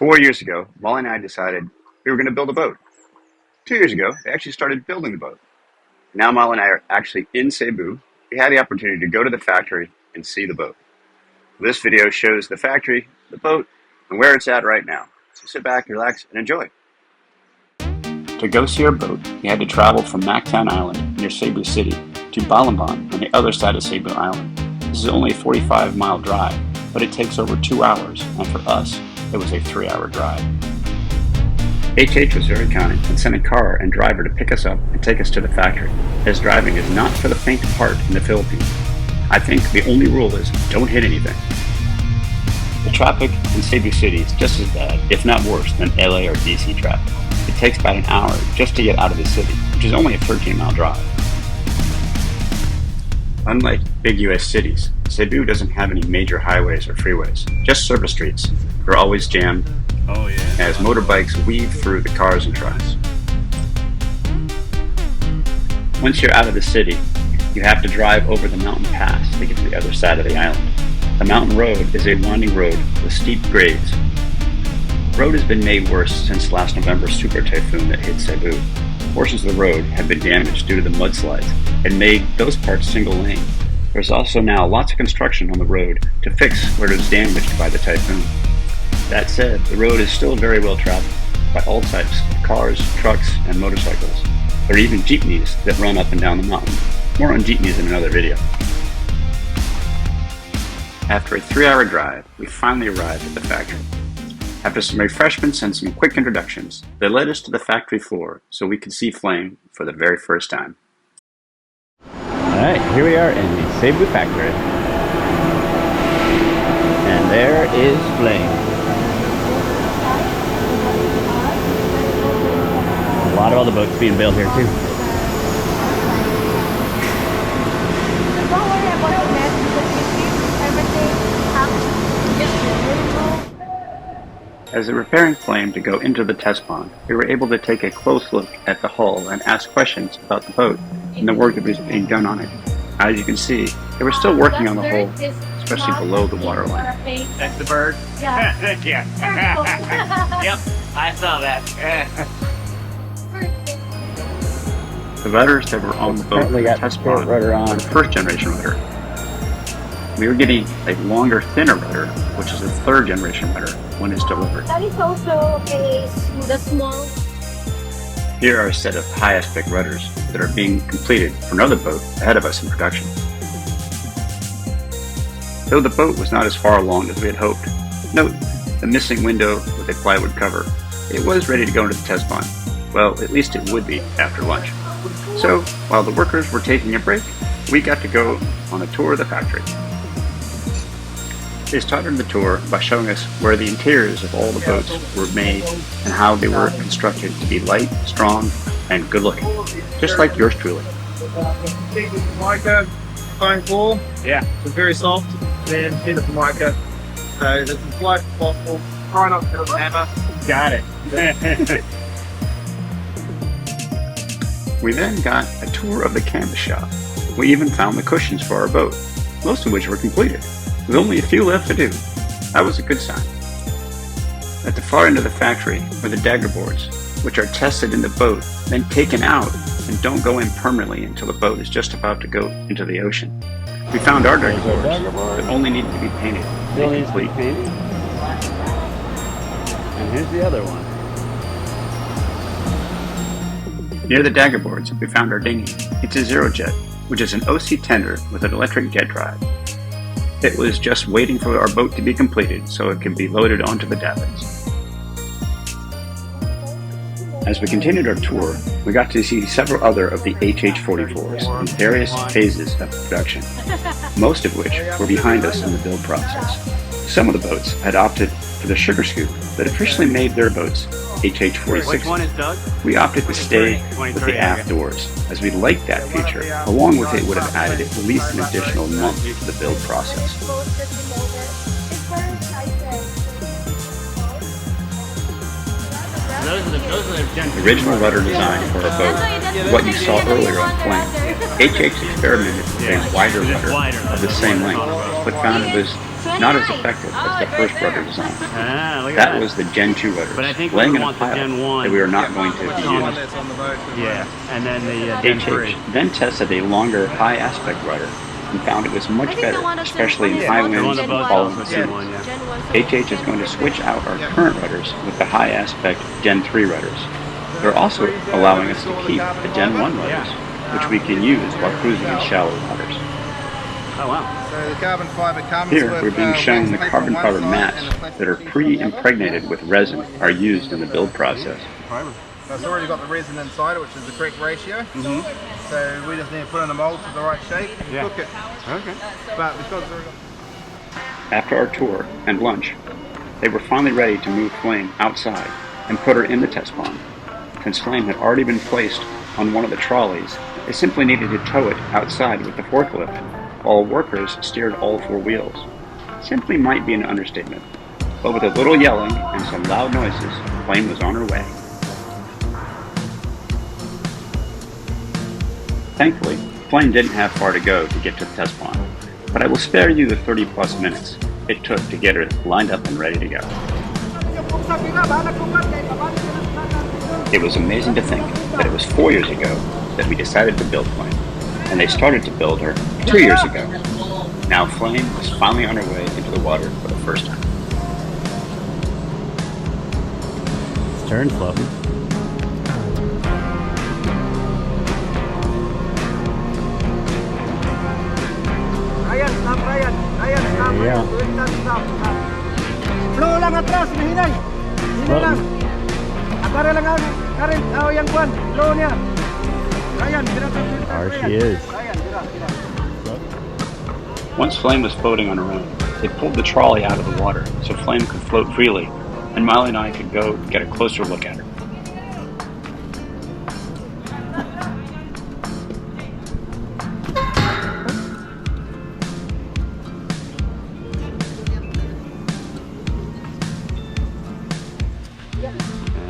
4 years ago, Molly and I decided we were going to build a boat. 2 years ago, they actually started building the boat. Now Molly and I are actually in Cebu. We had the opportunity to go to the factory and see the boat. This video shows the factory, the boat, and where it's at right now. So sit back, relax, and enjoy. To go see our boat, we had to travel from Mactan Island near Cebu City to Balamban on the other side of Cebu Island. This is only a 45-mile drive, but it takes over 2 hours, and for us, it was a 3-hour drive. HH was very kind and sent a car and driver to pick us up and take us to the factory, as driving is not for the faint of heart in the Philippines. I think the only rule is don't hit anything. The traffic in Cebu City is just as bad, if not worse, than LA or DC traffic. It takes about an hour just to get out of the city, which is only a 13-mile drive. Unlike big US cities, Cebu doesn't have any major highways or freeways, just service streets. They're always jammed as motorbikes weave through the cars and trucks. Once you're out of the city, you have to drive over the mountain pass to get to the other side of the island. The mountain road is a winding road with steep grades. The road has been made worse since last November's super typhoon that hit Cebu. Portions of the road have been damaged due to the mudslides and made those parts single lane. There's also now lots of construction on the road to fix where it was damaged by the typhoon. That said, the road is still very well traveled by all types of cars, trucks, and motorcycles. There are even jeepneys that run up and down the mountain. More on jeepneys in another video. After a 3-hour drive, we finally arrived at the factory. After some refreshments and some quick introductions, they led us to the factory floor so we could see Flame for the very first time. Alright, here we are in the Cebu factory. And there is Flame. A lot of other boats being built here too. As they're preparing Flame to go into the test pond, we were able to take a close look at the hull and ask questions about the boat and the work that was being done on it. As you can see, they were still working on the hull, especially below the waterline. That's the bird? Yeah. Yeah. Yep, I saw that. The rudders that were on the boat in the test pond were the first generation rudder. We were getting a longer, thinner rudder, which is a third generation rudder when it's delivered. That is also the small. Here are a set of high aspect rudders that are being completed for another boat ahead of us in production. Though the boat was not as far along as we had hoped, note the missing window with a plywood cover. It was ready to go into the test pond. Well, at least it would be after lunch. So, while the workers were taking a break, we got to go on a tour of the factory. They started the tour by showing us where the interiors of all the boats were made and how they were constructed to be light, strong, and good looking. Just like yours truly. Mica, fine floor. Yeah. It's very soft. Then hit the mica. So there's a flight possible. Try not to hammer. Got it. We then got a tour of the canvas shop. We even found the cushions for our boat, most of which were completed, with only a few left to do. That was a good sign. At the far end of the factory were the dagger boards, which are tested in the boat, then taken out and don't go in permanently until the boat is just about to go into the ocean. We found our dagger boards that only needed to be painted. Still needs to be painted. And here's the other one. Near the dagger boards, we found our dinghy. It's a Zero Jet, which is an OC tender with an electric jet drive. It was just waiting for our boat to be completed so it could be loaded onto the davits. As we continued our tour, we got to see several other of the HH-44s in various phases of production, most of which were behind us in the build process. Some of the boats had opted for the sugar scoop that officially made their boats HH-46. Which one is Doug? We opted to stay with the aft doors, as we liked that feature. Along with it would have added at least an additional month to the build process. Those are the The original rudder design for our boat is what you saw earlier on Flame. HH experimented with a wider rudder of the same length, but found it was not as effective as the first rudder design. Ah, look at That that. was the Gen 2 rudders, But I think we laying would in a want the pile Gen 1. that we are not going to be The one using. that's on the boat. Yeah, and then the Gen 3. HH then tested a longer high aspect rudder and found it was much better, especially in high The winds one and above following was seas. Gen 1, yeah. Gen 1. HH is going to switch out our current rudders with the high aspect Gen 3 rudders. They're also allowing us to keep the Gen 1 rudders, which we can use while cruising in shallow waters. Oh, wow. So the carbon fiber comes Here, with, we're being shown the wax paper carbon on fiber one side mats and a plastic that are sheet on the pre-impregnated with resin are used in the build process. other. So it's already got the resin inside it, which is the correct ratio. So we just need to put in a mold to the right shape and Yeah. cook it. Okay. But because it's already got After our tour and lunch, they were finally ready to move Flame outside and put her in the test pond. Since Flame had already been placed on one of the trolleys, they simply needed to tow it outside with the forklift, while workers steered all four wheels. Simply might be an understatement, but with a little yelling and some loud noises, Flame was on her way. Thankfully, Flame didn't have far to go to get to the test pond, but I will spare you the 30 plus minutes it took to get her lined up and ready to go. It was amazing to think that it was 4 years ago that we decided to build Flame, and they started to build her 2 years ago. Now Flame was finally on her way into the water for the first time. Stern floating. Ryan, stop Ryan. Ryan, stop. There you go. Stop. Flow lang atras, mahinay. Hinay lang. Para lang ang current, yung kwan. Flow niya. Ryan, There she is. Ryan, Once Flame was floating on her own, they pulled the trolley out of the water so Flame could float freely, and Miley and I could go get a closer look at her.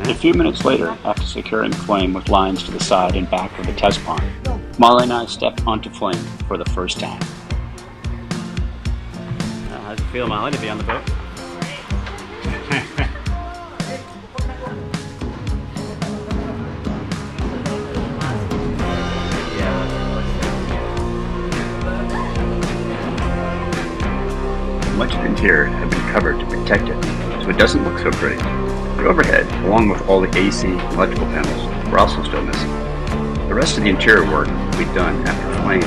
A few minutes later, after securing Flame with lines to the side and back of the test pond, Molly and I stepped onto Flame for the first time. How's it feel, Molly, to be on the boat? Much of the interior had been covered to protect it, so it doesn't look so pretty. The overhead, along with all the AC and electrical panels, were also still missing. The rest of the interior work we'd done after Flame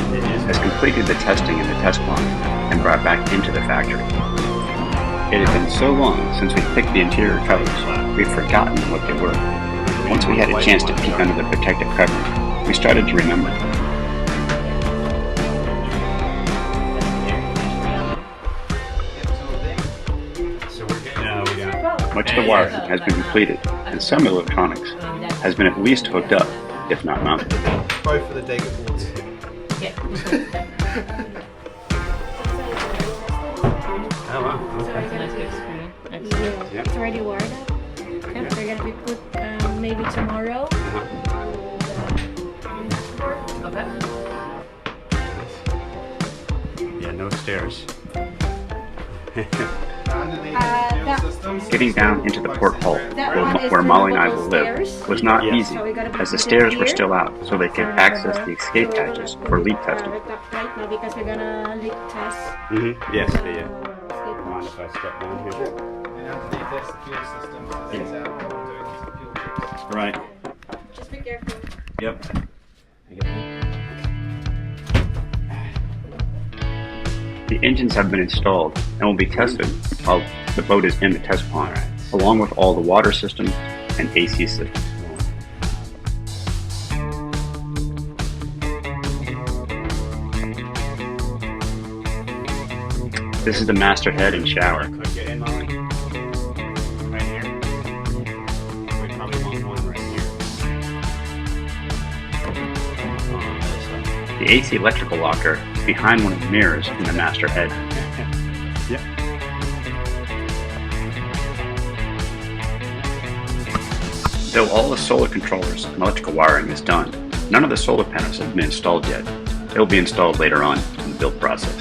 has completed the testing in the test pond and brought back into the factory. It had been so long since we picked the interior covers, we'd forgotten what they were. Once we had a chance to peek under the protective covering, we started to remember. Much of the wiring has been completed, and some electronics has been at least hooked up, if not mounted. both for the digger boards. Oh, wow. It's already wired up. Yep, they're gonna be put maybe tomorrow. Yeah, no stairs. Getting down into the port hull, where Molly and I will live, was not easy, as the stairs were still out, so they could access the escape hatches for leak testing. Right now because we're gonna leak test. Mm-hmm. Yes, escape Mind hatch. if I step down here? Right. Just be careful. Yep. The engines have been installed and will be tested while the boat is in the test pond, along with all the water systems and AC systems. This is the master head and shower. Could get in, Molly. Right here. We probably want one right here. On the other side. The AC electrical locker is behind one of the mirrors in the master head. Yep. Though all the solar controllers and electrical wiring is done, none of the solar panels have been installed yet. They will be installed later on in the build process.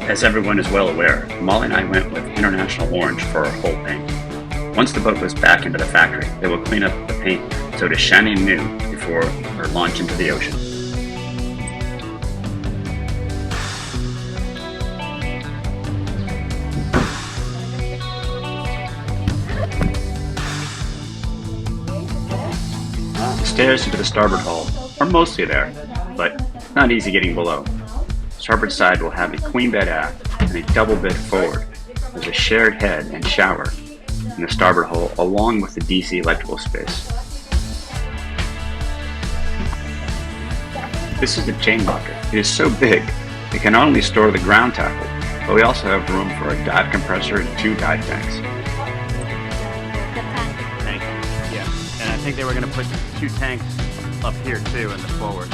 As everyone is well aware, Molly and I went with International Orange for our whole paint. Once the boat was back into the factory, they will clean up the paint so it is shining new before our launch into the ocean. The stairs into the starboard hull are mostly there, but not easy getting below. Starboard side will have a queen bed aft and a double bed forward. There's a shared head and shower in the starboard hull along with the DC electrical space. This is the chain locker. It is so big, it can not only store the ground tackle, but we also have room for a dive compressor and 2 dive tanks. Tank. Yeah. And I think they were going to put 2 tanks up here too in the forward.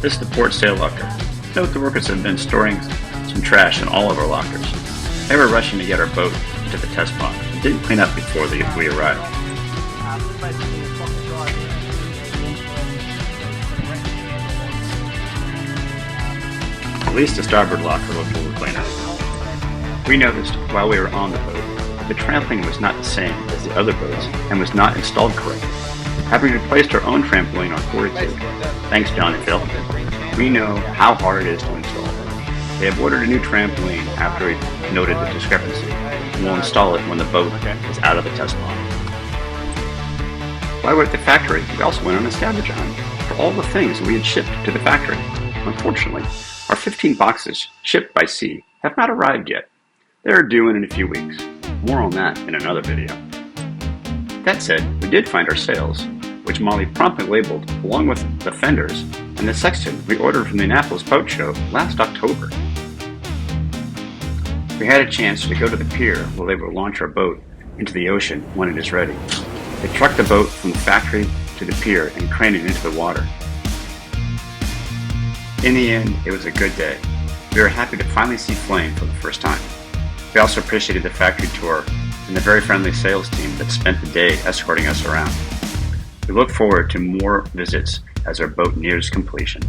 This is the port sail locker. Note the workers have been storing some trash in all of our lockers. They were rushing to get our boat into the test pond and didn't clean up before we arrived. At least the starboard locker looked a little cleaner. We noticed while we were on the boat that the trampoline was not the same as the other boats and was not installed correctly. Having replaced our own trampoline on Fortitude, thanks John and Phil, we know how hard it is to install. They have ordered a new trampoline after we noted the discrepancy, and will install it when the boat is out of the test pond. While we were at the factory, we also went on a scavenge hunt for all the things we had shipped to the factory. Unfortunately, our 15 boxes shipped by sea have not arrived yet. They are due in a few weeks. More on that in another video. That said, we did find our sails, which Molly promptly labeled along with the fenders and the sextant we ordered from the Annapolis Boat Show last October. We had a chance to go to the pier where they will launch our boat into the ocean when it is ready. They trucked the boat from the factory to the pier and craned it into the water. In the end, it was a good day. We were happy to finally see Flame for the first time. We also appreciated the factory tour and the very friendly sales team that spent the day escorting us around. We look forward to more visits as our boat nears completion.